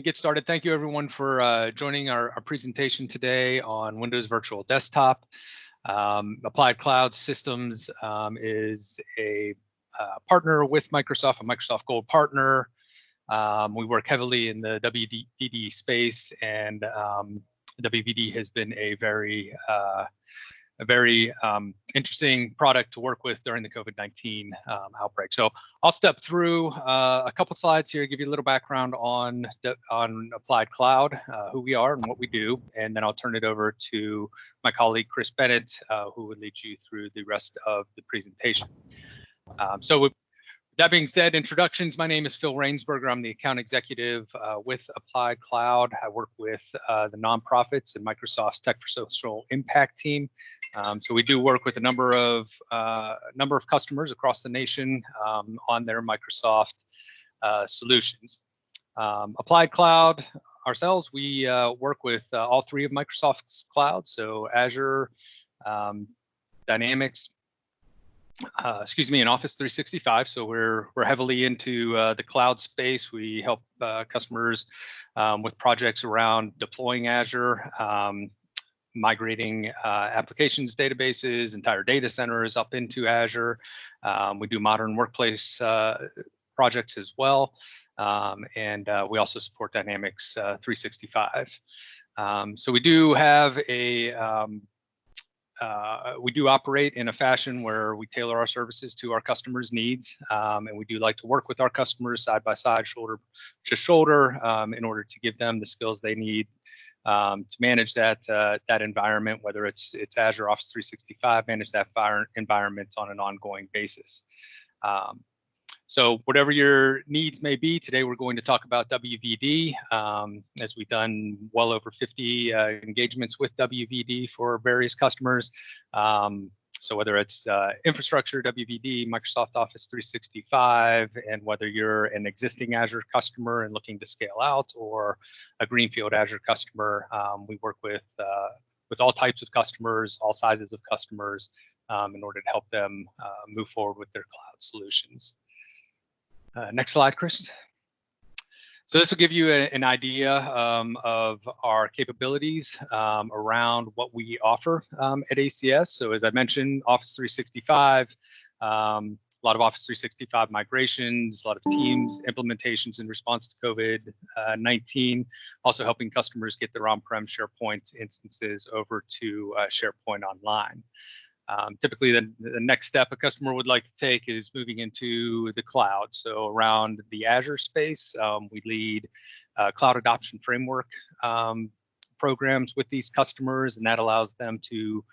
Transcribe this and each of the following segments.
Get started. Thank you everyone for joining our presentation today on Windows Virtual Desktop. Applied Cloud Systems is a partner with Microsoft, a Microsoft Gold partner. We work heavily in the WVD space, and WVD has been a very interesting product to work with during the COVID-19 outbreak. So I'll step through a couple slides here, give you a little background on Applied Cloud, who we are and what we do, and then I'll turn it over to my colleague Chris Bennett, who will lead you through the rest of the presentation. So with that being said, introductions. My name is Phil Rainsberger. I'm the account executive with Applied Cloud. I work with the nonprofits and Microsoft's Tech for Social Impact team. So we do work with a number of customers across the nation on their Microsoft solutions. Applied Cloud ourselves, we work with all three of Microsoft's clouds, so Azure, Dynamics, and Office 365. So we're heavily into the cloud space. We help customers with projects around deploying Azure, migrating applications, databases, entire data centers up into Azure. We do modern workplace projects as well, and we also support Dynamics 365. So we do have we do operate in a fashion where we tailor our services to our customers' needs, and we do like to work with our customers side by side, shoulder to shoulder, in order to give them the skills they need to manage that environment, whether it's Azure, Office 365, manage that environment on an ongoing basis. So whatever your needs may be, today we're going to talk about WVD, as we've done well over 50 engagements with WVD for various customers. So whether it's infrastructure, WVD, Microsoft Office 365, and whether you're an existing Azure customer and looking to scale out, or a greenfield Azure customer, we work with all types of customers, all sizes of customers, in order to help them move forward with their cloud solutions. Next slide, Chris. So this will give you an idea of our capabilities around what we offer at ACS. So as I mentioned, Office 365, a lot of Office 365 migrations, a lot of Teams implementations in response to COVID-19, also helping customers get their on-prem SharePoint instances over to SharePoint Online. Typically, the next step a customer would like to take is moving into the cloud. So around the Azure space, we lead cloud adoption framework programs with these customers, and that allows them to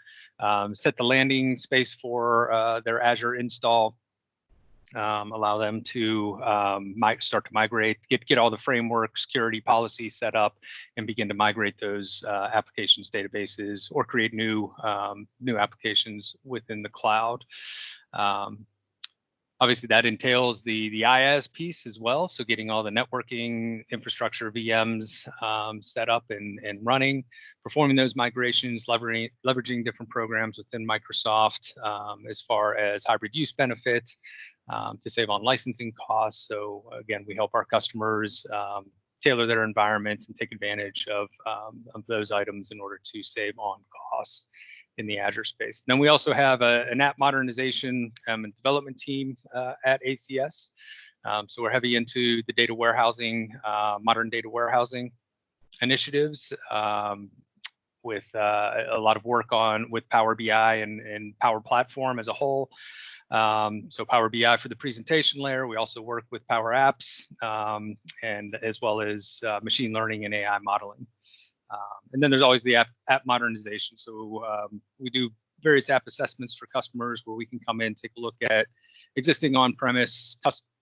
set the landing space for their Azure install, allow them to start to migrate, get all the framework security policies set up, and begin to migrate those applications, databases, or create new applications within the cloud. Obviously, that entails the IaaS piece as well. So getting all the networking infrastructure, VMs set up and running, performing those migrations, leveraging different programs within Microsoft as far as hybrid use benefits to save on licensing costs. So again, we help our customers tailor their environments and take advantage of those items in order to save on costs in the Azure space. Then we also have an app modernization and development team at ACS. So we're heavy into the data warehousing, modern data warehousing initiatives, with a lot of work with Power BI and Power Platform as a whole. So Power BI for the presentation layer. We also work with Power Apps, and as well as machine learning and AI modeling. And then there's always the app modernization. So we do various app assessments for customers where we can come in, take a look at existing on-premise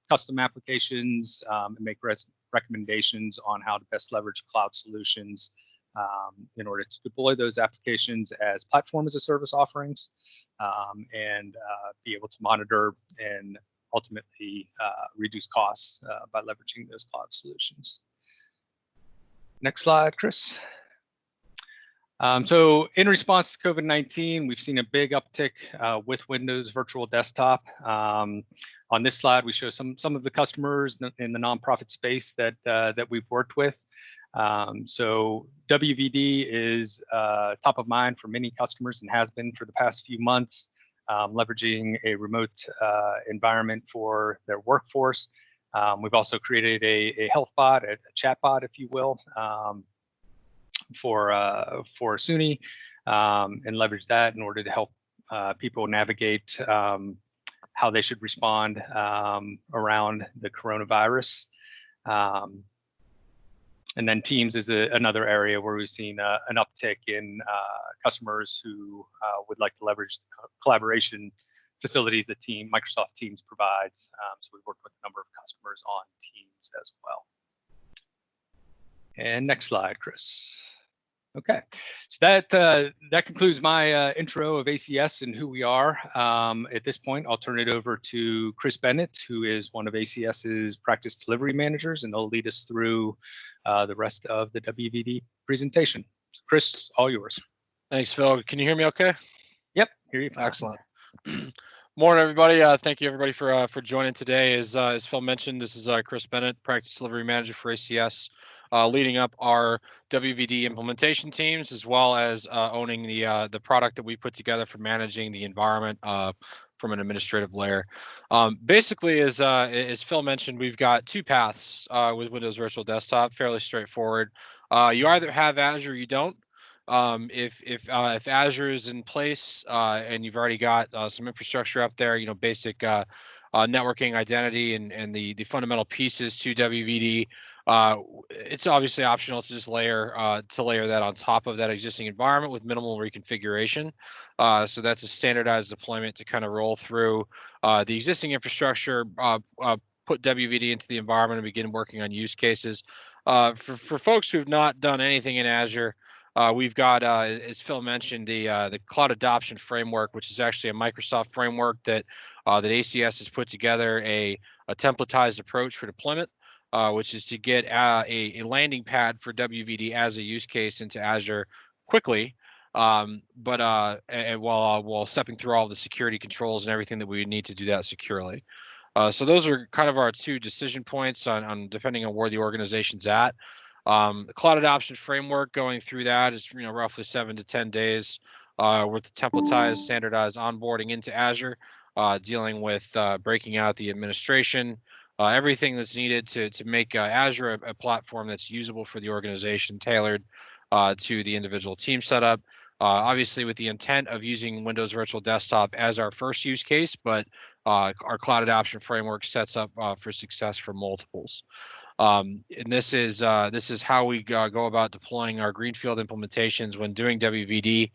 custom applications, and make recommendations on how to best leverage cloud solutions in order to deploy those applications as platform as a service offerings, and be able to monitor and ultimately reduce costs by leveraging those cloud solutions. Next slide, Chris. So in response to COVID-19, we've seen a big uptick with Windows Virtual Desktop. On this slide, we show some of the customers in the nonprofit space that we've worked with. So WVD is top of mind for many customers and has been for the past few months, leveraging a remote environment for their workforce. We've also created a health bot, a chat bot, if you will, for SUNY, and leverage that in order to help people navigate how they should respond around the coronavirus. And then Teams is another area where we've seen an uptick in customers who would like to leverage the collaboration facilities that Microsoft Teams provides. So we've worked with a number of customers on Teams as well. And next slide, Chris. Okay, so that concludes my intro of ACS and who we are. At this point, I'll turn it over to Chris Bennett, who is one of ACS's practice delivery managers, and they'll lead us through the rest of the WVD presentation. So Chris, all yours. Thanks, Phil. Can you hear me okay? Yep, hear you fine. Excellent. Morning, everybody. Thank you, everybody, for joining today. As Phil mentioned, this is Chris Bennett, practice delivery manager for ACS. Leading up our WVD implementation teams, as well as owning the product that we put together for managing the environment from an administrative layer. Basically, as Phil mentioned, we've got two paths with Windows Virtual Desktop, fairly straightforward. You either have Azure or you don't. If Azure is in place and you've already got some infrastructure up there, basic networking, identity, and the fundamental pieces to WVD. It's obviously optional to just layer that on top of that existing environment with minimal reconfiguration. So that's a standardized deployment to kind of roll through the existing infrastructure, put WVD into the environment, and begin working on use cases. For folks who've not done anything in Azure, we've got, as Phil mentioned, the Cloud Adoption Framework, which is actually a Microsoft framework that ACS has put together a templatized approach for deployment. Which is to get a landing pad for WVD as a use case into Azure quickly, and while stepping through all the security controls and everything that we need to do that securely. So those are kind of our two decision points on depending on where the organization's at. The Cloud Adoption Framework, going through that is roughly 7 to 10 days with the templatized, standardized onboarding into Azure, dealing with breaking out the administration. Everything that's needed to make Azure a platform that's usable for the organization, tailored to the individual team setup. Obviously, with the intent of using Windows Virtual Desktop as our first use case, but our Cloud Adoption Framework sets up for success for multiples. And this is how we go about deploying our greenfield implementations when doing WVD,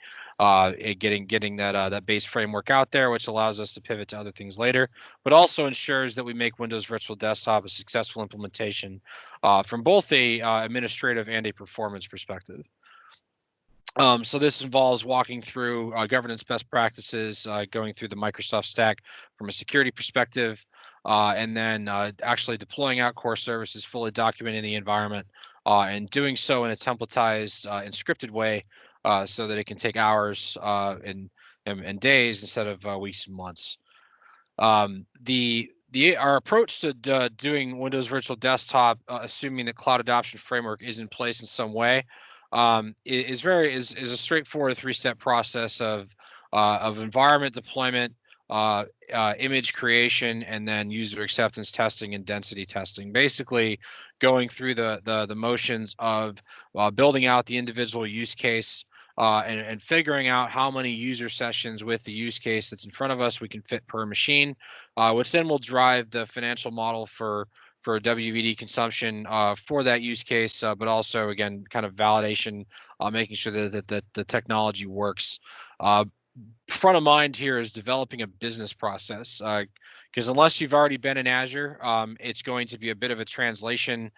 getting that base framework out there, which allows us to pivot to other things later, but also ensures that we make Windows Virtual Desktop a successful implementation from both a administrative and a performance perspective. So this involves walking through governance best practices, going through the Microsoft stack from a security perspective, and then actually deploying out core services, fully documenting the environment, and doing so in a templatized and scripted way so that it can take hours and days instead of weeks and months. Our approach to doing Windows Virtual Desktop, assuming the Cloud Adoption Framework is in place in some way, is a straightforward 3-step process of environment deployment, image creation, and then user acceptance testing and density testing. Basically, going through the motions of building out the individual use case and figuring out how many user sessions with the use case that's in front of us we can fit per machine, which then will drive the financial model for WVD consumption for that use case, but also, again, kind of validation, making sure that the technology works. Front of mind here is developing a business process, because unless you've already been in Azure, it's going to be a bit of a translation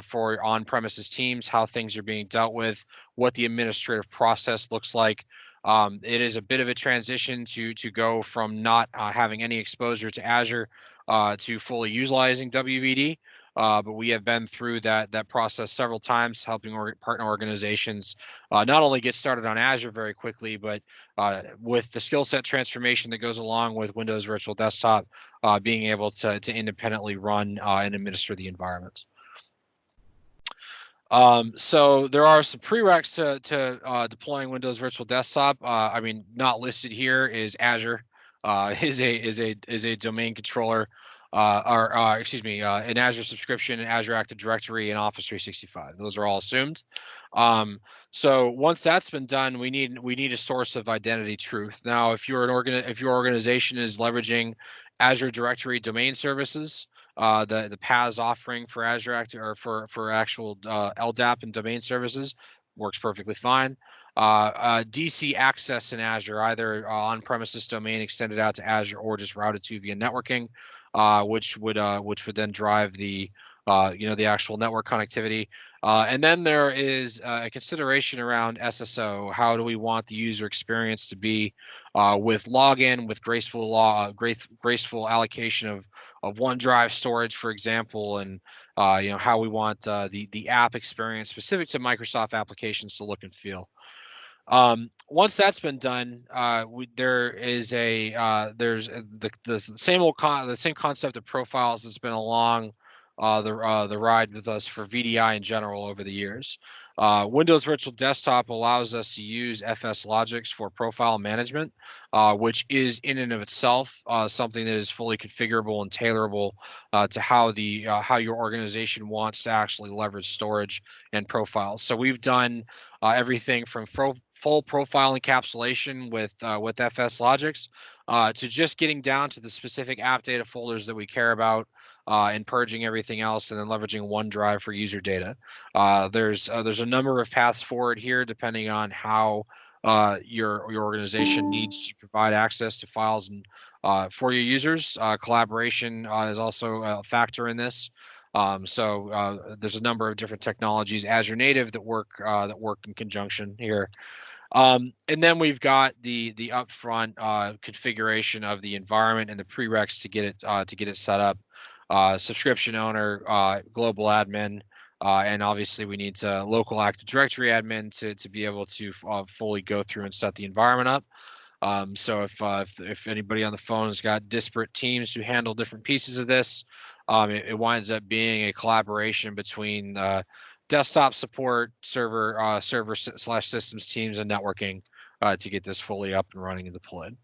for on-premises teams, how things are being dealt with, what the administrative process looks like. It is a bit of a transition to go from not having any exposure to Azure to fully utilizing WVD. but we have been through that process several times, helping partner organizations not only get started on Azure very quickly, but with the skill set transformation that goes along with Windows Virtual Desktop, being able to independently run and administer the environments. So there are some prereqs to deploying Windows Virtual Desktop. I mean, not listed here is Azure, is a domain controller, excuse me, an Azure subscription, an Azure Active Directory, and Office 365. Those are all assumed. So once that's been done, we need a source of identity truth. Now, if your organization is leveraging Azure Directory domain services, the PaaS offering for Azure Active or for actual LDAP and domain services works perfectly fine. DC access in Azure, either on-premises domain extended out to Azure or just routed to via networking, which would then drive the the actual network connectivity. And then there is a consideration around SSO. How do we want the user experience to be with login, with graceful allocation of OneDrive storage, for example, and how we want the app experience specific to Microsoft applications to look and feel. Once that's been done, there's the same concept of profiles that's been along the ride with us for VDI in general over the years. Windows Virtual Desktop allows us to use FS logics for profile management, which is in and of itself something that is fully configurable and tailorable to how your organization wants to actually leverage storage and profiles. So we've done everything from full profile encapsulation with FS logics to just getting down to the specific app data folders that we care about, and purging everything else, and then leveraging OneDrive for user data. There's a number of paths forward here, depending on how your organization needs to provide access to files and for your users. Collaboration is also a factor in this. So there's a number of different technologies, Azure native, that work in conjunction here. And then we've got the upfront configuration of the environment and the prereqs to get it set up. Subscription owner, global admin, and obviously we need local Active Directory admin to be able to fully go through and set the environment up. So if anybody on the phone has got disparate teams who handle different pieces of this, it winds up being a collaboration between desktop support, server/systems teams, and networking to get this fully up and running and deployed.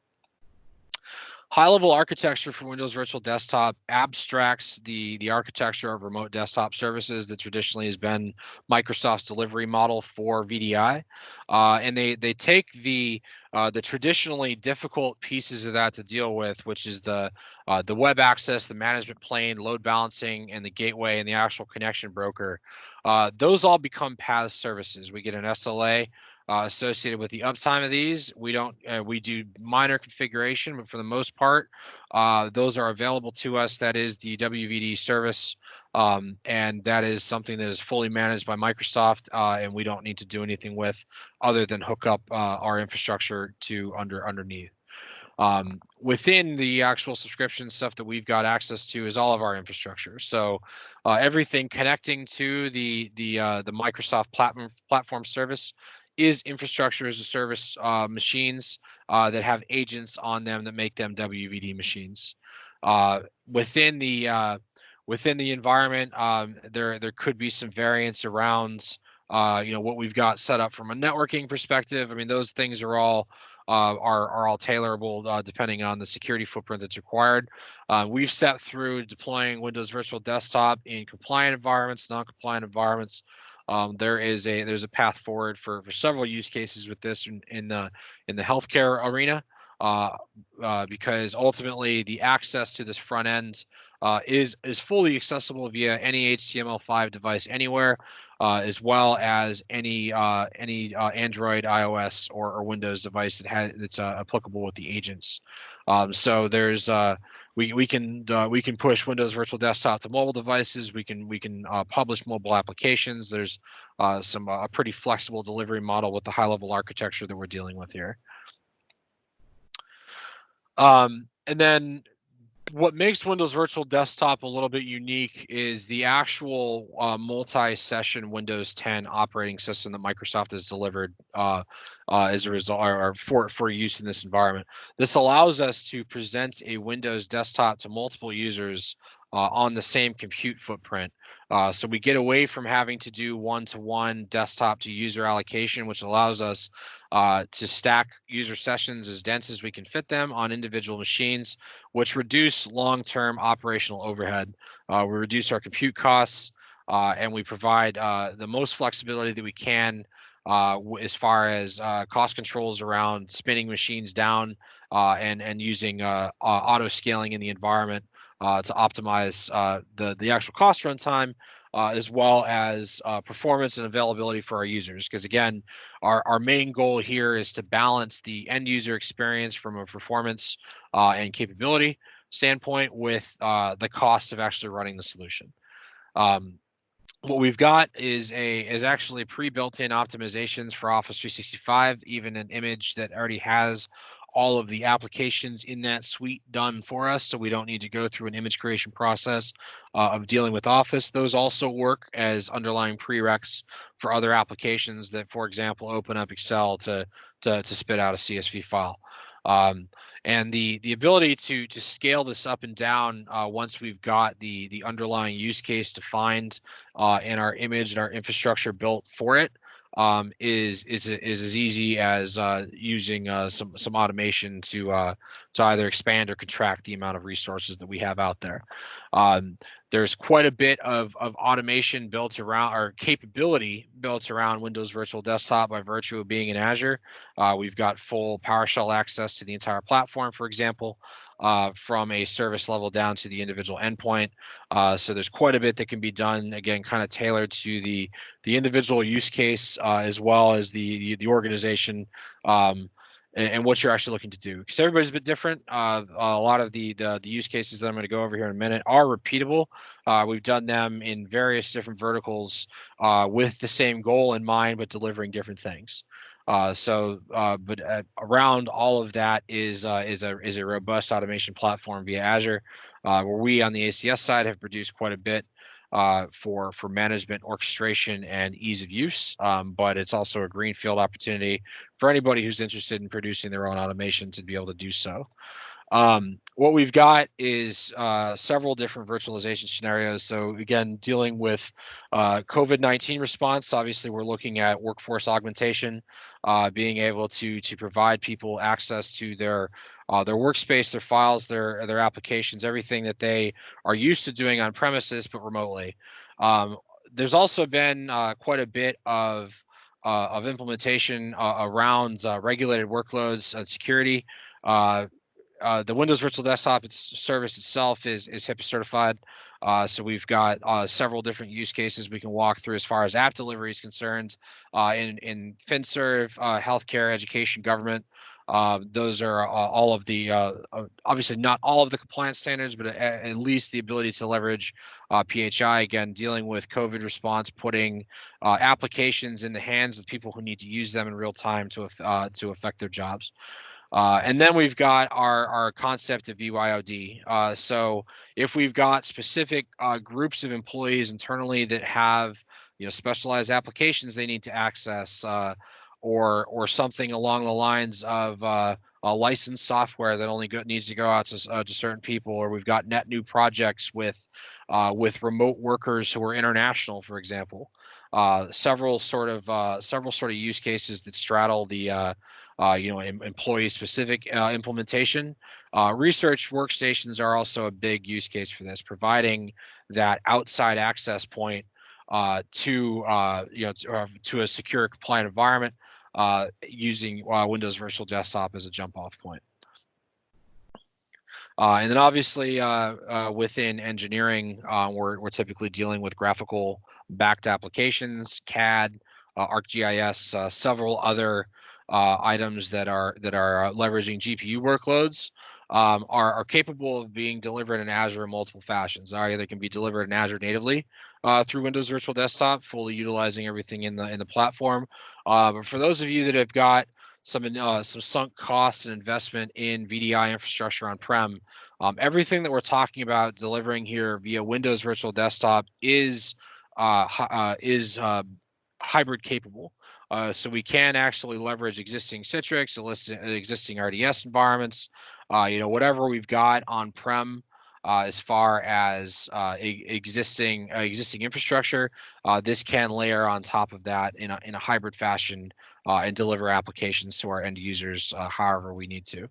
High-level architecture for Windows Virtual Desktop abstracts the architecture of remote desktop services that traditionally has been Microsoft's delivery model for VDI, and they take the traditionally difficult pieces of that to deal with, which is the web access, the management plane, load balancing, and the gateway and the actual connection broker. Those all become PaaS services. We get an SLA associated with the uptime of these. We do minor configuration, but for the most part, those are available to us. That is the WVD service, and that is something that is fully managed by Microsoft, and we don't need to do anything with other than hook up our infrastructure to underneath. Within the actual subscription stuff that we've got access to is all of our infrastructure. So everything connecting to the Microsoft platform service is infrastructure as a service machines that have agents on them that make them WVD machines. Within the environment, there could be some variance around what we've got set up from a networking perspective. I mean, those things are all tailorable depending on the security footprint that's required. We've set through deploying Windows Virtual Desktop in compliant environments, non-compliant environments. There's a path forward for several use cases with this in the healthcare arena, because ultimately the access to this front end is fully accessible via any HTML5 device anywhere, as well as any Android, iOS, or Windows device that's applicable with the agents. So there's we can push Windows Virtual Desktop to mobile devices. We can publish mobile applications. There's a pretty flexible delivery model with the high-level architecture that we're dealing with here. And then What makes Windows Virtual Desktop a little bit unique is the actual multi-session Windows 10 operating system that Microsoft has delivered as a result, or for use in this environment. This allows us to present a Windows desktop to multiple users on the same compute footprint. So we get away from having to do one-to-one desktop to user allocation, which allows us to stack user sessions as dense as we can fit them on individual machines, which reduce long-term operational overhead. We reduce our compute costs, and we provide the most flexibility that we can as far as cost controls around spinning machines down and using auto scaling in the environment to optimize the actual cost runtime, as well as performance and availability for our users. Because again, our main goal here is to balance the end user experience from a performance and capability standpoint with the cost of actually running the solution. What we've got is actually pre-built-in optimizations for Office 365, even an image that already has all of the applications in that suite done for us, so we don't need to go through an image creation process of dealing with Office. Those also work as underlying prereqs for other applications that, for example, open up Excel to spit out a CSV file. And the ability to scale this up and down once we've got the underlying use case defined and our image and our infrastructure built for it is as easy as using some automation to either expand or contract the amount of resources that we have out there. There's quite a bit of automation built around, or capability built around Windows Virtual Desktop by virtue of being in Azure. We've got full PowerShell access to the entire platform, for example, from a service level down to the individual endpoint. So there's quite a bit that can be done, again, kind of tailored to the individual use case as well as the organization and what you're actually looking to do, because everybody's a bit different. A lot of the use cases that I'm going to go over here in a minute are repeatable. We've done them in various different verticals with the same goal in mind, but delivering different things. But around all of that is a robust automation platform via Azure, where we on the ACS side have produced quite a bit for management, orchestration, and ease of use. But it's also a greenfield opportunity for anybody who's interested in producing their own automation to be able to do so. What we've got is several different virtualization scenarios. So again, dealing with COVID-19 response, obviously we're looking at workforce augmentation, being able to provide people access to their workspace, their files, their applications, everything that they are used to doing on premises but remotely. There's also been quite a bit of implementation around regulated workloads and security. The Windows Virtual Desktop service itself is HIPAA certified. So we've got several different use cases we can walk through as far as app delivery is concerned in FinServ, healthcare, education, government. Those are all of the, obviously not all of the compliance standards, but at least the ability to leverage PHI, again, dealing with COVID response, putting applications in the hands of people who need to use them in real time to affect their jobs. And then we've got our concept of BYOD. So if we've got specific groups of employees internally that have specialized applications they need to access, or something along the lines of a licensed software that only needs to go out to certain people, or we've got net new projects with remote workers who are international, for example. Several sort of use cases that straddle the employee-specific implementation. Research workstations are also a big use case for this, providing that outside access point to a secure, compliant environment using Windows Virtual Desktop as a jump-off point. And then obviously within engineering, we're typically dealing with graphical backed applications, CAD, ArcGIS, several other items that are leveraging GPU workloads are capable of being delivered in Azure in multiple fashions. They can be delivered in Azure natively through Windows Virtual Desktop, fully utilizing everything in the platform. But for those of you that have got some sunk cost and investment in VDI infrastructure on-prem. Everything that we're talking about delivering here via Windows Virtual Desktop is hybrid capable. So we can actually leverage existing Citrix, existing RDS environments, whatever we've got on-prem as far as existing infrastructure. This can layer on top of that in a hybrid fashion and deliver applications to our end users however we need to.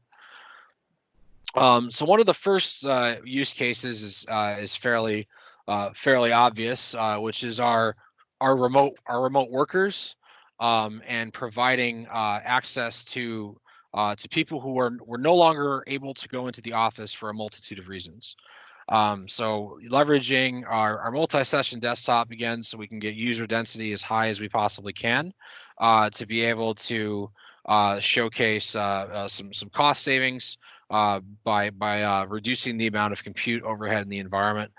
So one of the first use cases is fairly obvious, which is our remote workers and providing access to people who were no longer able to go into the office for a multitude of reasons. So leveraging our multi-session desktop again, so we can get user density as high as we possibly can to be able to showcase some cost savings by reducing the amount of compute overhead in the environment.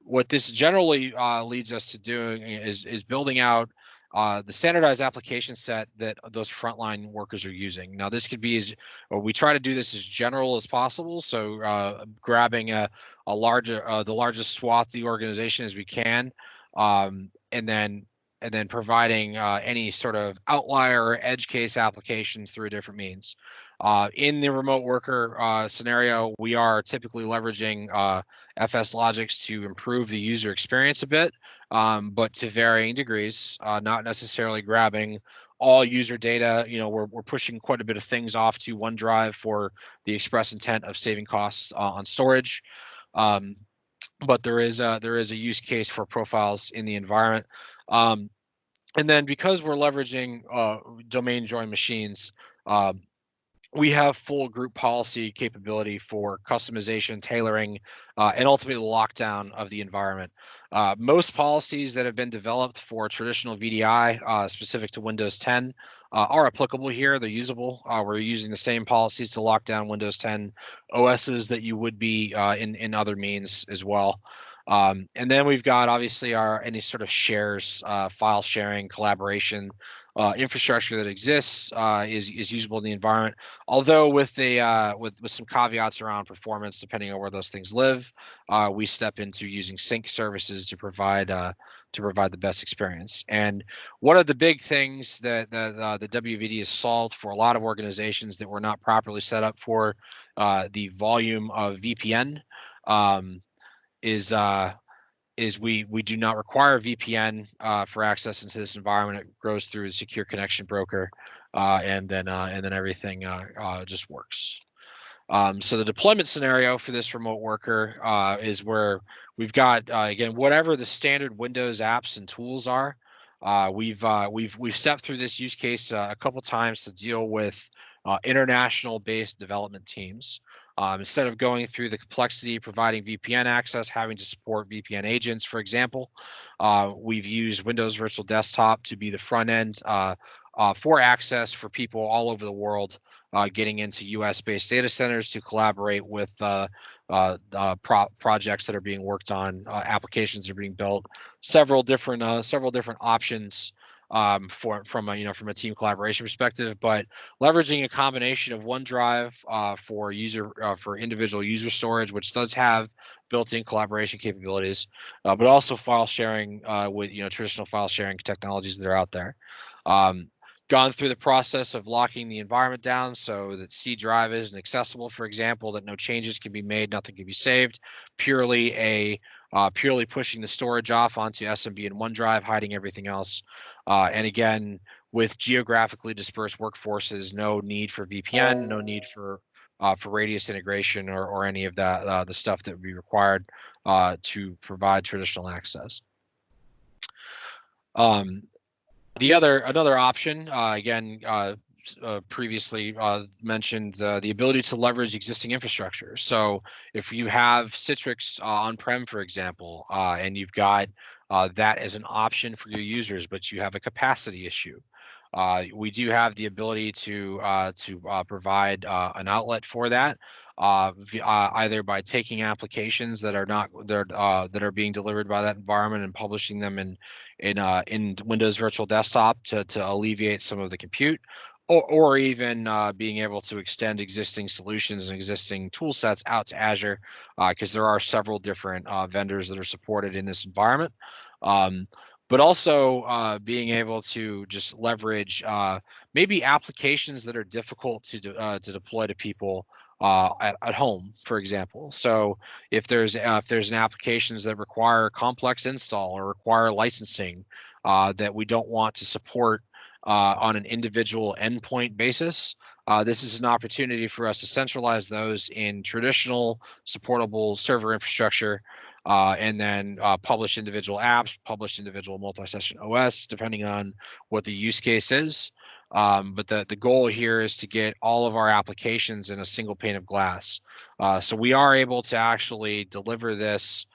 What this generally leads us to doing is building out the standardized application set that those frontline workers are using. Now, this could be we try to do this as general as possible. So grabbing the largest swath of the organization as we can, and then providing any sort of outlier or edge case applications through different means. In the remote worker scenario, we are typically leveraging FS logics to improve the user experience a bit, but to varying degrees, not necessarily grabbing all user data. We're pushing quite a bit of things off to OneDrive for the express intent of saving costs on storage. But there is a use case for profiles in the environment. And then because we're leveraging domain join machines, we have full group policy capability for customization, tailoring, and ultimately the lockdown of the environment. Most policies that have been developed for traditional VDI, specific to Windows 10, are applicable here. They're usable. We're using the same policies to lock down Windows 10 OSs that you would be in other means as well. And then we've got obviously any sort of shares, file sharing, collaboration, infrastructure that exists is usable in the environment. Although with some caveats around performance, depending on where those things live, we step into using sync services to provide the best experience. And one of the big things that the WVD has solved for a lot of organizations that were not properly set up for the volume of VPN is we do not require VPN for access into this environment. It goes through a secure connection broker, and then everything just works. So the deployment scenario for this remote worker is where we've got again whatever the standard Windows apps and tools are. We've stepped through this use case a couple times to deal with international-based development teams. Instead of going through the complexity of providing VPN access, having to support VPN agents, for example, we've used Windows Virtual Desktop to be the front end for access for people all over the world, getting into US-based data centers to collaborate with projects that are being worked on, applications that are being built, several different options from a team collaboration perspective, but leveraging a combination of OneDrive for individual user storage, which does have built-in collaboration capabilities, but also file sharing with traditional file sharing technologies that are out there. Gone through the process of locking the environment down so that C drive isn't accessible, for example, that no changes can be made, nothing can be saved, purely pushing the storage off onto SMB and OneDrive, hiding everything else. And again, with geographically dispersed workforces, no need for VPN, no need for radius integration or any of that, the stuff that would be required to provide traditional access. Another option, again, previously mentioned the ability to leverage existing infrastructure. So if you have Citrix on-prem, for example, and you've got that as an option for your users, but you have a capacity issue, we do have the ability to provide an outlet for that, either by taking applications that are being delivered by that environment and publishing them in Windows Virtual Desktop to alleviate some of the compute, or even being able to extend existing solutions and existing tool sets out to Azure, because there are several different vendors that are supported in this environment. But also being able to just leverage maybe applications that are difficult to deploy to people at home, for example. So if there's an applications that require complex install or require licensing that we don't want to support on an individual endpoint basis, this is an opportunity for us to centralize those in traditional supportable server infrastructure, and then publish individual apps, publish individual multi-session OS, depending on what the use case is. But the goal here is to get all of our applications in a single pane of glass. So we are able to actually deliver this,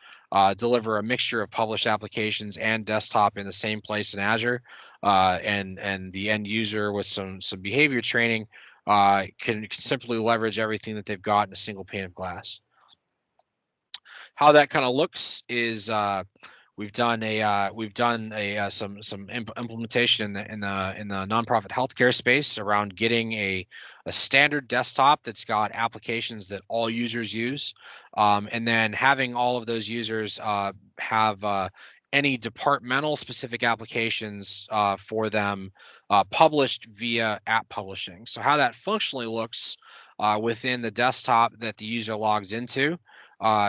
deliver a mixture of published applications and desktop in the same place in Azure, and the end user with some behavior training can simply leverage everything that they've got in a single pane of glass. How that kind of looks is we've done some implementation in the nonprofit healthcare space around getting a standard desktop that's got applications that all users use, and then having all of those users have any departmental specific applications for them published via app publishing. So how that functionally looks within the desktop that the user logs into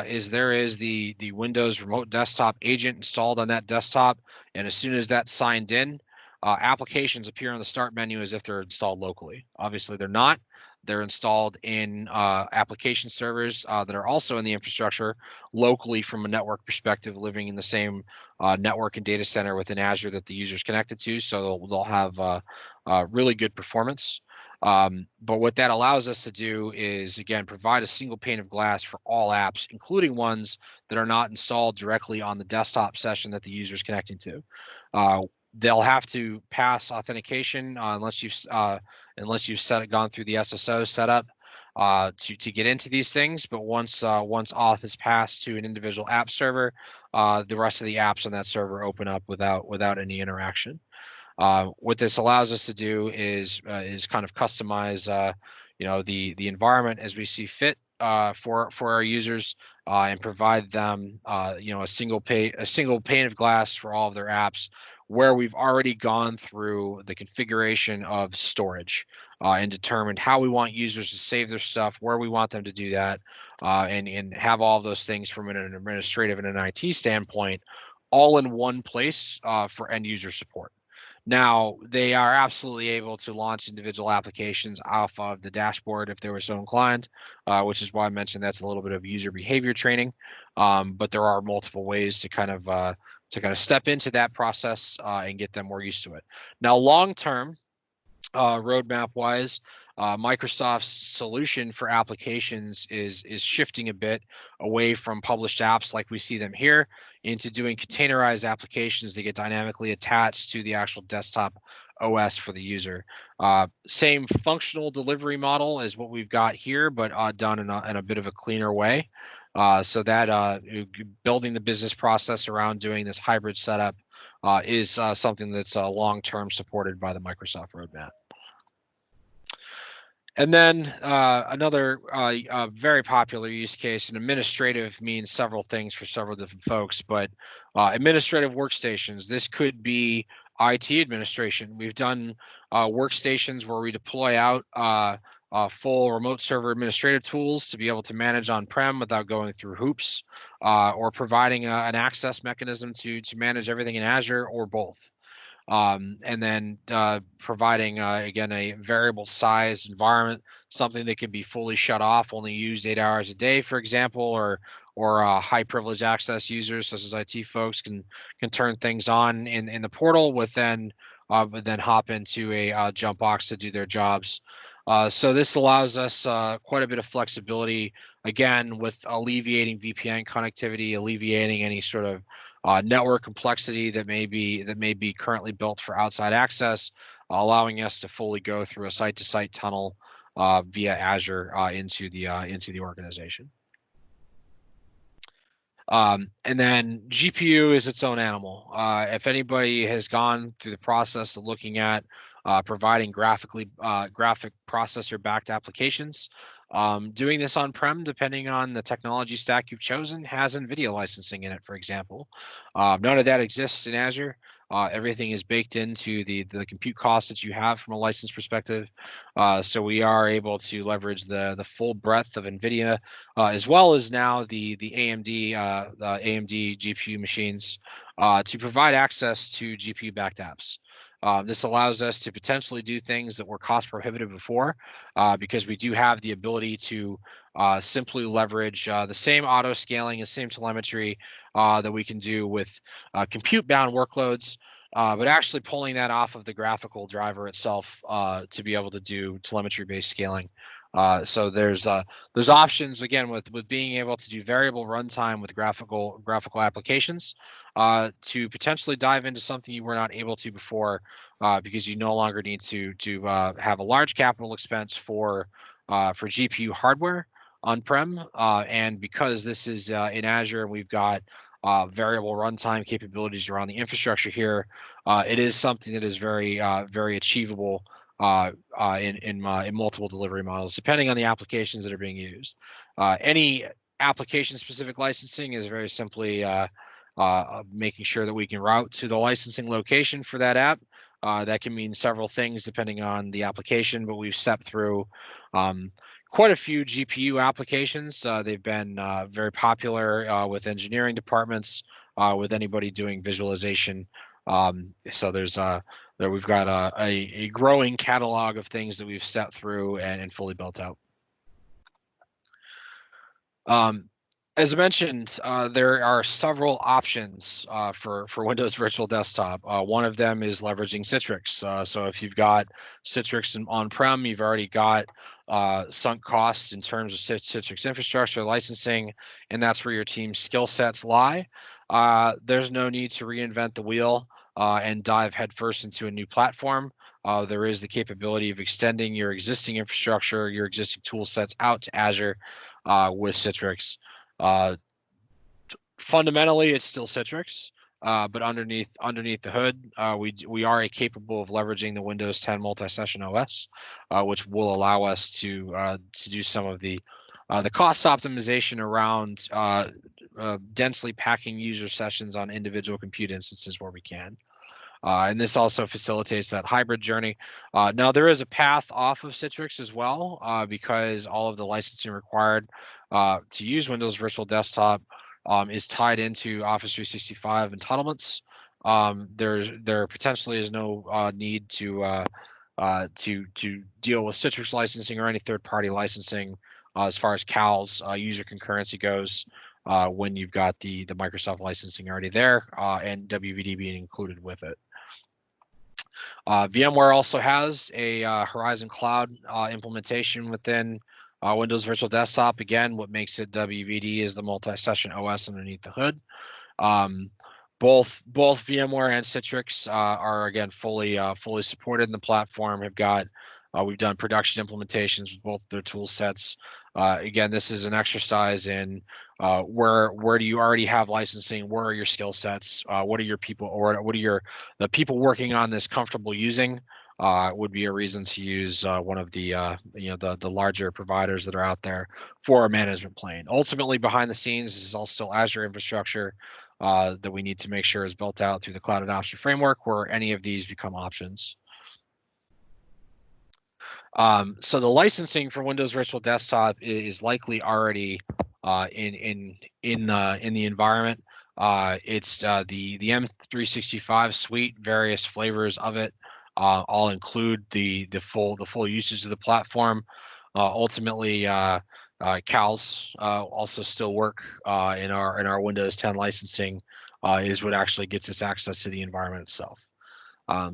is there is the Windows Remote Desktop agent installed on that desktop, and as soon as that's signed in, applications appear on the start menu as if they're installed locally. Obviously, they're not. They're installed in application servers that are also in the infrastructure locally from a network perspective, living in the same network and data center within Azure that the user's connected to, so they'll have really good performance. But what that allows us to do is, again, provide a single pane of glass for all apps, including ones that are not installed directly on the desktop session that the user is connecting to. They'll have to pass authentication unless you've gone through the SSO setup to get into these things. But once auth is passed to an individual app server, the rest of the apps on that server open up without any interaction. What this allows us to do is kind of customize, the environment as we see fit for our users, and provide them, a single pane of glass for all of their apps, where we've already gone through the configuration of storage and determined how we want users to save their stuff, where we want them to do that, and have all of those things from an administrative and an IT standpoint, all in one place for end user support. Now, they are absolutely able to launch individual applications off of the dashboard if they were so inclined, which is why I mentioned that's a little bit of user behavior training. But there are multiple ways to kind of step into that process and get them more used to it. Now, long term, roadmap wise, Microsoft's solution for applications is shifting a bit away from published apps like we see them here into doing containerized applications that get dynamically attached to the actual desktop OS for the user. Same functional delivery model as what we've got here, but done in a bit of a cleaner way. So that building the business process around doing this hybrid setup is something that's long-term supported by the Microsoft roadmap. And then another very popular use case, and administrative means several things for several different folks, but administrative workstations. This could be IT administration. We've done workstations where we deploy out full remote server administrative tools to be able to manage on-prem without going through hoops, or providing an access mechanism to manage everything in Azure, or both. And then providing, again, a variable size environment, something that can be fully shut off, only used 8 hours a day, for example, or high privilege access users such as IT folks can turn things on in the portal but then hop into a jump box to do their jobs. So this allows us quite a bit of flexibility, again, with alleviating VPN connectivity, alleviating any sort of network complexity that may be currently built for outside access, allowing us to fully go through a site-to-site tunnel via Azure into the organization. And then GPU is its own animal. If anybody has gone through the process of looking at providing graphic processor backed applications, doing this on-prem, depending on the technology stack you've chosen, has NVIDIA licensing in it, for example. None of that exists in Azure. Everything is baked into the compute costs that you have from a license perspective. So we are able to leverage the full breadth of NVIDIA, as well as now the AMD GPU machines, to provide access to GPU-backed apps. This allows us to potentially do things that were cost prohibitive before, because we do have the ability to simply leverage the same auto scaling and same telemetry that we can do with compute-bound workloads, but actually pulling that off of the graphical driver itself to be able to do telemetry-based scaling. So there's options again with being able to do variable runtime with graphical applications, to potentially dive into something you were not able to before, because you no longer need to have a large capital expense for GPU hardware on-prem, and because this is in Azure and we've got variable runtime capabilities around the infrastructure here, it is something that is very achievable in multiple delivery models, depending on the applications that are being used. Any application-specific licensing is very simply making sure that we can route to the licensing location for that app. That can mean several things depending on the application, but we've stepped through quite a few GPU applications. They've been very popular with engineering departments, with anybody doing visualization. So we've got a growing catalog of things that we've stepped through and fully built out. As I mentioned, there are several options for Windows Virtual Desktop. One of them is leveraging Citrix. So if you've got Citrix on-prem, you've already got sunk costs in terms of Citrix infrastructure licensing, and that's where your team's skill sets lie. There's no need to reinvent the wheel and dive headfirst into a new platform. There is the capability of extending your existing infrastructure, your existing tool sets out to Azure with Citrix. Fundamentally, it's still Citrix, but underneath the hood, we are capable of leveraging the Windows 10 multi-session OS, which will allow us to do some of the cost optimization around densely packing user sessions on individual compute instances where we can. And this also facilitates that hybrid journey. Now, there is a path off of Citrix as well, because all of the licensing required to use Windows Virtual Desktop is tied into Office 365 entitlements. There potentially is no need to deal with Citrix licensing or any third-party licensing as far as CAL's user concurrency goes, when you've got the Microsoft licensing already there, and WVD being included with it. VMware also has a Horizon Cloud implementation within Windows Virtual Desktop. Again, what makes it WVD is the multi-session OS underneath the hood. Both VMware and Citrix are again fully supported in the platform. We've done production implementations with both their tool sets. Again, this is an exercise in where do you already have licensing? Where are your skill sets? What are your people, or what are the people working on this comfortable using? Would be a reason to use one of the the larger providers that are out there for a management plane. Ultimately, behind the scenes, this is all still Azure infrastructure that we need to make sure is built out through the Cloud Adoption Framework, where any of these become options. So the licensing for Windows Virtual Desktop is likely already in the environment. It's the M365 suite, various flavors of it, all include the full usage of the platform. Ultimately, CALs also still work in our Windows 10 licensing, is what actually gets us access to the environment itself.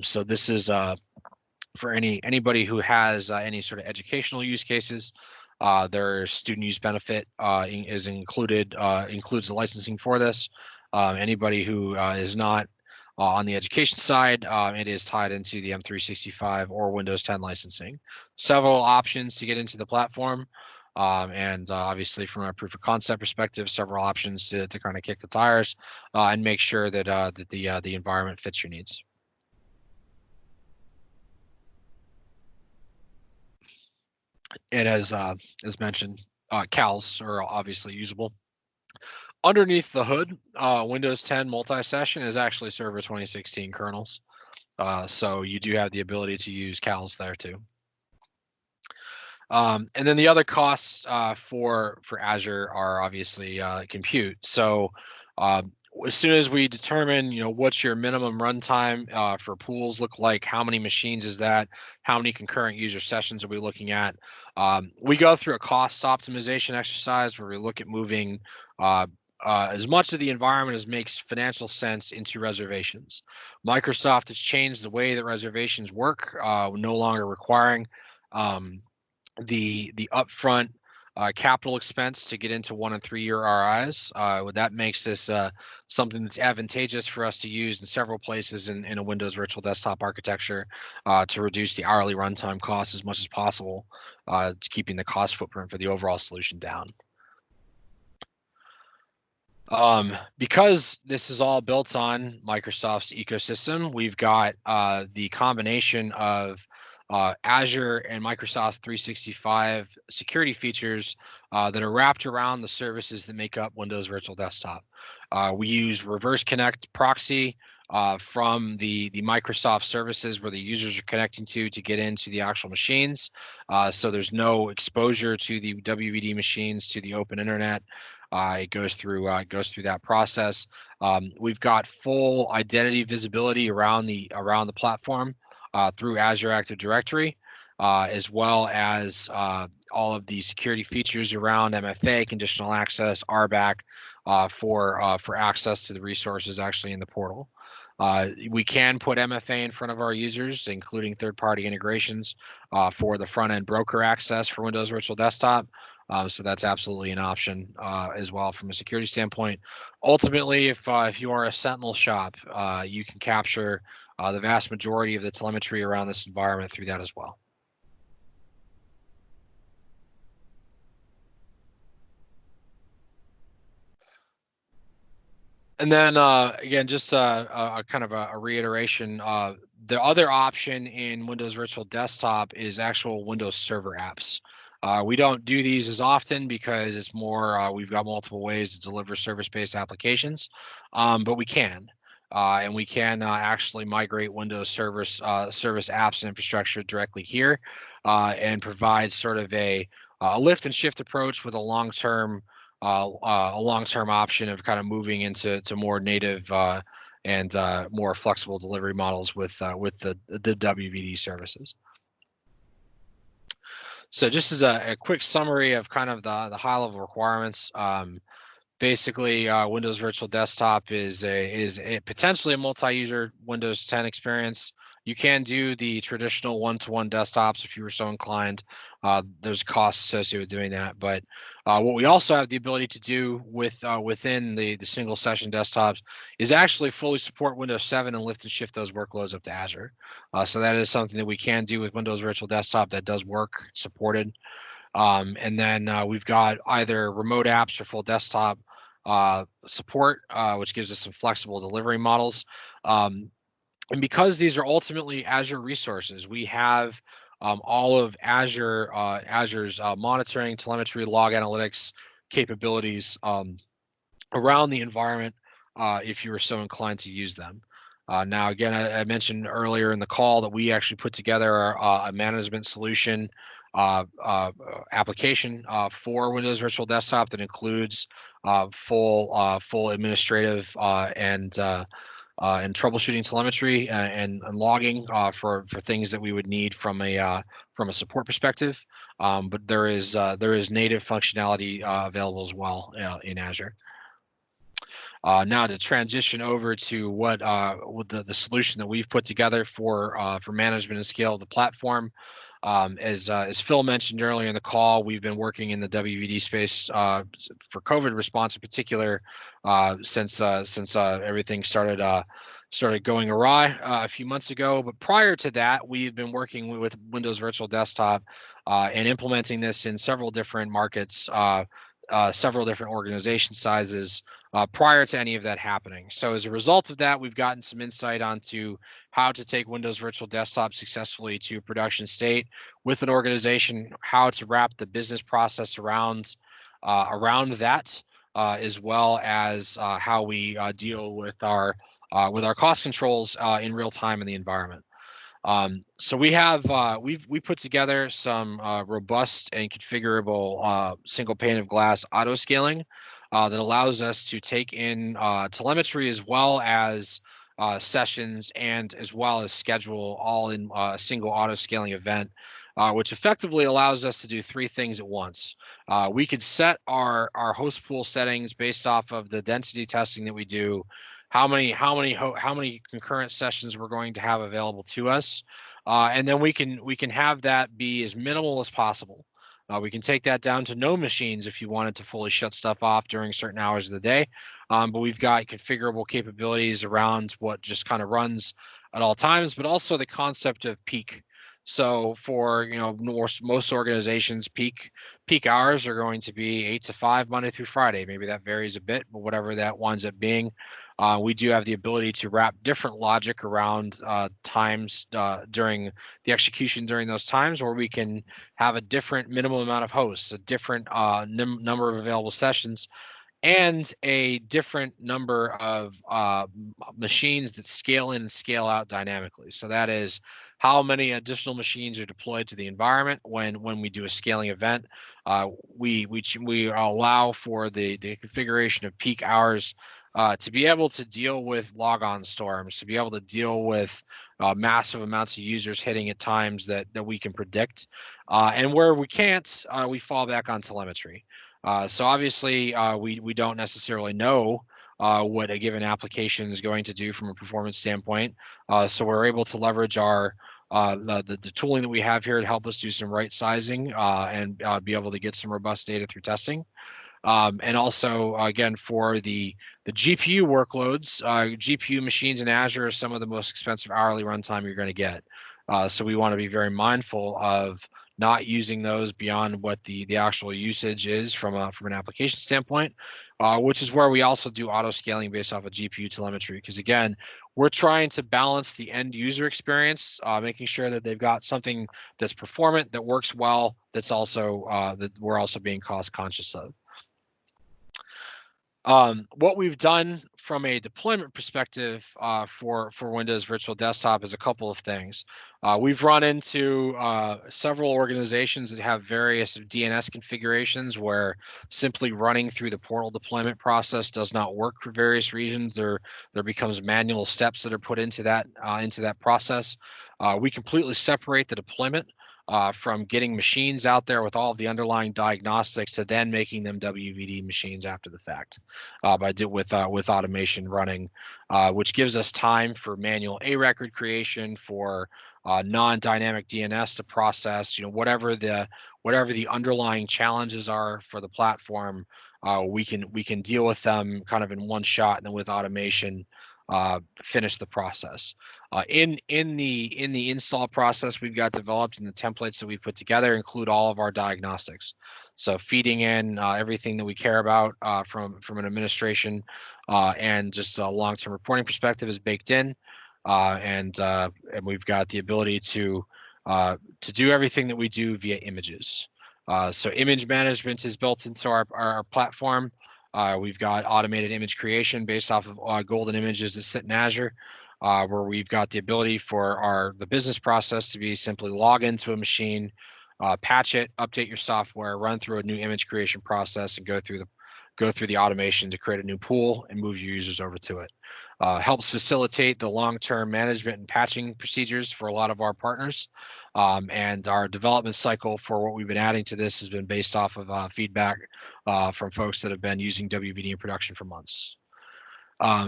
So this is for anybody who has any sort of educational use cases. Their student use benefit is includes the licensing for this. Anybody who is not on the education side, it is tied into the M365 or Windows 10 licensing. Several options to get into the platform. And obviously, from a proof of concept perspective, several options to kind of kick the tires and make sure that the environment fits your needs. And as mentioned, CALs are obviously usable. Underneath the hood, Windows 10 multi-session is actually Server 2016 kernels. So you do have the ability to use CALs there too. And then the other costs for Azure are obviously compute. So as soon as we determine, what's your minimum runtime for pools look like, how many machines is that, how many concurrent user sessions are we looking at, we go through a cost optimization exercise where we look at moving as much of the environment as makes financial sense into reservations. Microsoft has changed the way that reservations work, no longer requiring the upfront capital expense to get into 1 and 3 year RIs. That makes this something that's advantageous for us to use in several places in a Windows Virtual Desktop architecture to reduce the hourly runtime costs as much as possible, to keeping the cost footprint for the overall solution down. Because this is all built on Microsoft's ecosystem, we've got the combination of Azure and Microsoft 365 security features that are wrapped around the services that make up Windows Virtual Desktop. We use reverse connect proxy from the Microsoft services where the users are connecting to get into the actual machines. So there's no exposure to the WVD machines to the open internet. It goes through that process. We've got full identity visibility around the platform through Azure Active Directory, as well as all of the security features around MFA, conditional access, RBAC, for access to the resources actually in the portal. We can put MFA in front of our users, including third-party integrations for the front-end broker access for Windows Virtual Desktop. So that's absolutely an option as well from a security standpoint. Ultimately, if you are a Sentinel shop, you can capture the vast majority of the telemetry around this environment through that as well. And then again, just a kind of a reiteration. The other option in Windows Virtual Desktop is actual Windows Server apps. We don't do these as often because it's more, we've got multiple ways to deliver service-based applications, but we can. And we can actually migrate Windows service apps and infrastructure directly here and provide sort of a lift and shift approach with a long-term option of kind of moving into more native and more flexible delivery models with the WVD services. So just as a quick summary of kind of the high level requirements, basically Windows Virtual Desktop is potentially a multi-user Windows 10 experience. You can do the traditional one-to-one desktops if you were so inclined. There's costs associated with doing that, but what we also have the ability to do within the single session desktops is actually fully support Windows 7 and lift and shift those workloads up to Azure. So that is something that we can do with Windows Virtual Desktop that does work supported. And then we've got either remote apps or full desktop support, which gives us some flexible delivery models. And because these are ultimately Azure resources, we have all of Azure's monitoring, telemetry, log analytics capabilities around the environment if you were so inclined to use them. Now, again, I mentioned earlier in the call that we actually put together a management solution application for Windows Virtual Desktop that includes full administrative and troubleshooting telemetry and logging for things that we would need from a support perspective. But there is native functionality available as well in Azure. Now to transition over to what the solution that we've put together for management and scale of the platform. As Phil mentioned earlier in the call, we've been working in the WVD space for COVID response in particular since everything started started going awry a few months ago. But prior to that, we've been working with Windows Virtual Desktop and implementing this in several different markets, several different organization sizes prior to any of that happening. So as a result of that, we've gotten some insight onto how to take Windows Virtual Desktop successfully to production state with an organization, how to wrap the business process around that, as well as how we deal with our cost controls in real time in the environment. So we have we put together some robust and configurable single pane of glass auto scaling that allows us to take in telemetry as well as sessions and as well as schedule all in a single auto scaling event, which effectively allows us to do three things at once. We could set our host pool settings based off of the density testing that we do, how many concurrent sessions we're going to have available to us, and then we can have that be as minimal as possible. We can take that down to no machines if you wanted to fully shut stuff off during certain hours of the day, but we've got configurable capabilities around what just kind of runs at all times, but also the concept of peak. So for most organizations, peak hours are going to be 8 to 5 Monday through Friday. Maybe that varies a bit, but whatever that winds up being, we do have the ability to wrap different logic around times during the execution during those times, where we can have a different minimum amount of hosts, a different number of available sessions, and a different number of machines that scale in and scale out dynamically. So that is how many additional machines are deployed to the environment when we do a scaling event. We allow for the configuration of peak hours to be able to deal with logon storms, to be able to deal with massive amounts of users hitting at times that we can predict. And where we can't, we fall back on telemetry. So obviously, we don't necessarily know what a given application is going to do from a performance standpoint. So we're able to leverage our the tooling that we have here to help us do some right sizing and be able to get some robust data through testing. And also, again, for the GPU workloads, GPU machines in Azure are some of the most expensive hourly runtime you're going to get. So we want to be very mindful of not using those beyond what the actual usage is from an application standpoint, which is where we also do auto scaling based off of GPU telemetry. Because again, we're trying to balance the end user experience, making sure that they've got something that's performant, that works well, that's also that we're also being cost conscious of. What we've done from a deployment perspective for Windows Virtual Desktop is a couple of things. We've run into several organizations that have various DNS configurations where simply running through the portal deployment process does not work for various reasons. There becomes manual steps that are put into that process. We completely separate the deployment from getting machines out there with all of the underlying diagnostics to then making them WVD machines after the fact with automation running, which gives us time for manual A record creation, for non-dynamic DNS to process, whatever the underlying challenges are for the platform, we can deal with them kind of in one shot, and then with automation finish the process. In the install process we've got developed, and the templates that we put together include all of our diagnostics. So feeding in everything that we care about from an administration and just a long-term reporting perspective is baked in, and we've got the ability to do everything that we do via images. So image management is built into our platform. We've got automated image creation based off of golden images that sit in Azure, where we've got the ability for the business process to be simply log into a machine, patch it, update your software, run through a new image creation process, and go through the automation to create a new pool and move your users over to it. Helps facilitate the long-term management and patching procedures for a lot of our partners. And our development cycle for what we've been adding to this has been based off of feedback from folks that have been using WVD in production for months.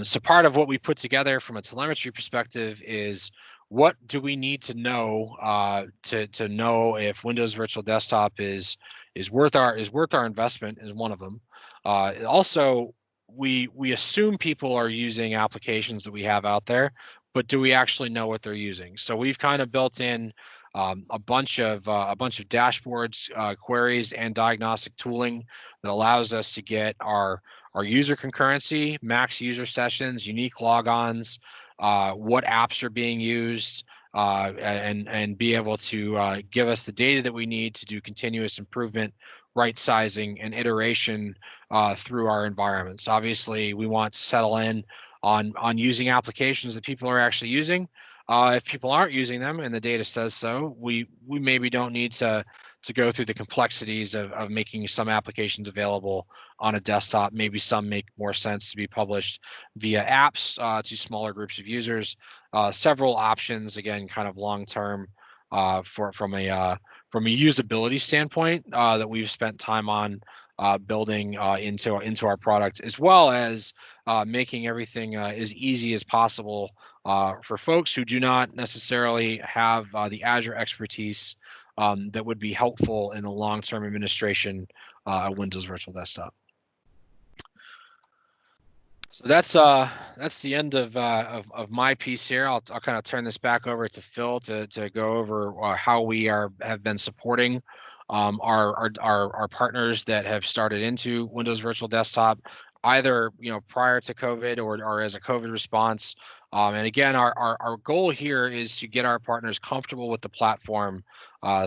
So part of what we put together from a telemetry perspective is, what do we need to know to know if Windows Virtual Desktop is worth our investment, is one of them. Also, we assume people are using applications that we have out there, but do we actually know what they're using? So we've kind of built in a bunch of dashboards, queries, and diagnostic tooling that allows us to get our user concurrency, max user sessions, unique logons, what apps are being used, and be able to give us the data that we need to do continuous improvement, right sizing, and iteration through our environments. Obviously, we want to settle in on using applications that people are actually using. If people aren't using them and the data says so, we maybe don't need to go through the complexities of making some applications available on a desktop. Maybe some make more sense to be published via apps to smaller groups of users. Several options, again, kind of long-term from a usability standpoint that we've spent time on building into our product, as well as making everything as easy as possible for folks who do not necessarily have the Azure expertise that would be helpful in the long-term administration of Windows Virtual Desktop. So that's the end of my piece here. I'll kind of turn this back over to Phil to go over how we have been supporting our partners that have started into Windows Virtual Desktop, either prior to COVID or as a COVID response. And again, our goal here is to get our partners comfortable with the platform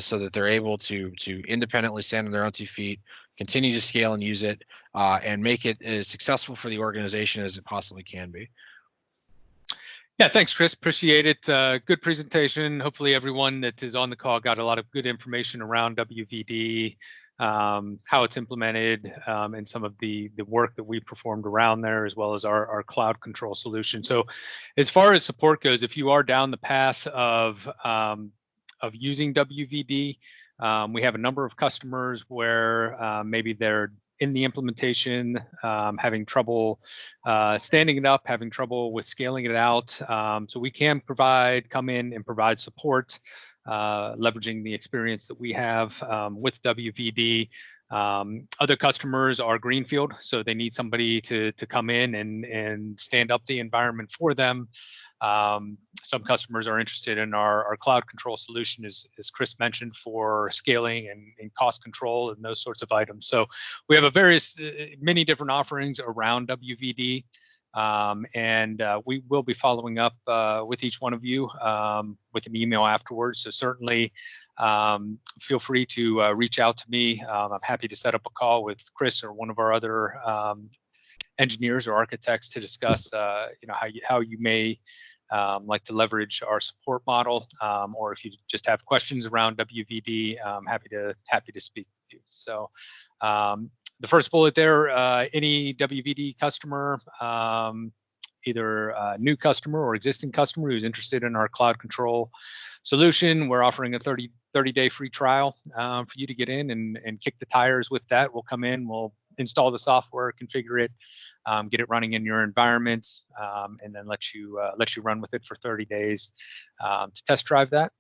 so that they're able to independently stand on their own 2 feet, continue to scale and use it, and make it as successful for the organization as it possibly can be. Yeah, thanks, Chris. Appreciate it. Good presentation. Hopefully everyone that is on the call got a lot of good information around WVD, how it's implemented, and some of the work that we performed around there, as well as our cloud control solution. So as far as support goes, if you are down the path of using WVD, we have a number of customers where maybe they're in the implementation, having trouble standing it up, having trouble with scaling it out. So we can come in and provide support, leveraging the experience that we have with WVD. Other customers are greenfield, so they need somebody to come in and stand up the environment for them. Some customers are interested in our cloud control solution, as Chris mentioned, for scaling and cost control and those sorts of items. So we have many different offerings around WVD, and we will be following up with each one of you with an email afterwards. So certainly feel free to reach out to me. I'm happy to set up a call with Chris or one of our other engineers or architects to discuss how you may like to leverage our support model, or if you just have questions around WVD, I'm happy to speak with you. So the first bullet there, any WVD customer, either a new customer or existing customer who's interested in our cloud control solution, we're offering a 30-day free trial for you to get in and kick the tires with that. We'll come in, we'll install the software, configure it, get it running in your environment, and then let you run with it for 30 days to test drive that.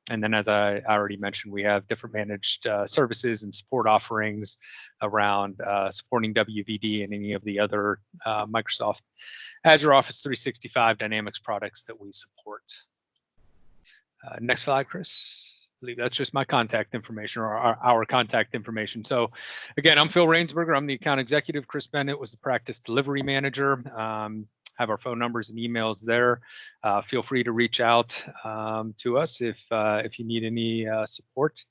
And then, as I already mentioned, we have different managed services and support offerings around supporting WVD and any of the other Microsoft Azure Office 365 Dynamics products that we support. Next slide, Chris. I believe that's just my contact information, or our contact information. So again, I'm Phil Rainsberger. I'm the account executive. Chris Bennett was the practice delivery manager. Have our phone numbers and emails there. Feel free to reach out to us if you need any support.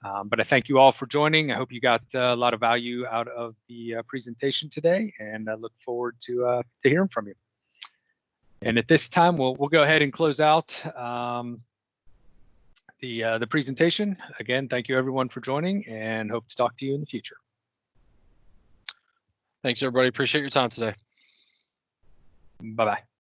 But I thank you all for joining. I hope you got a lot of value out of the presentation today, and I look forward to hearing from you. And at this time, we'll go ahead and close out the presentation. Again, thank you everyone for joining, and hope to talk to you in the future. Thanks everybody. Appreciate your time today. Bye-bye.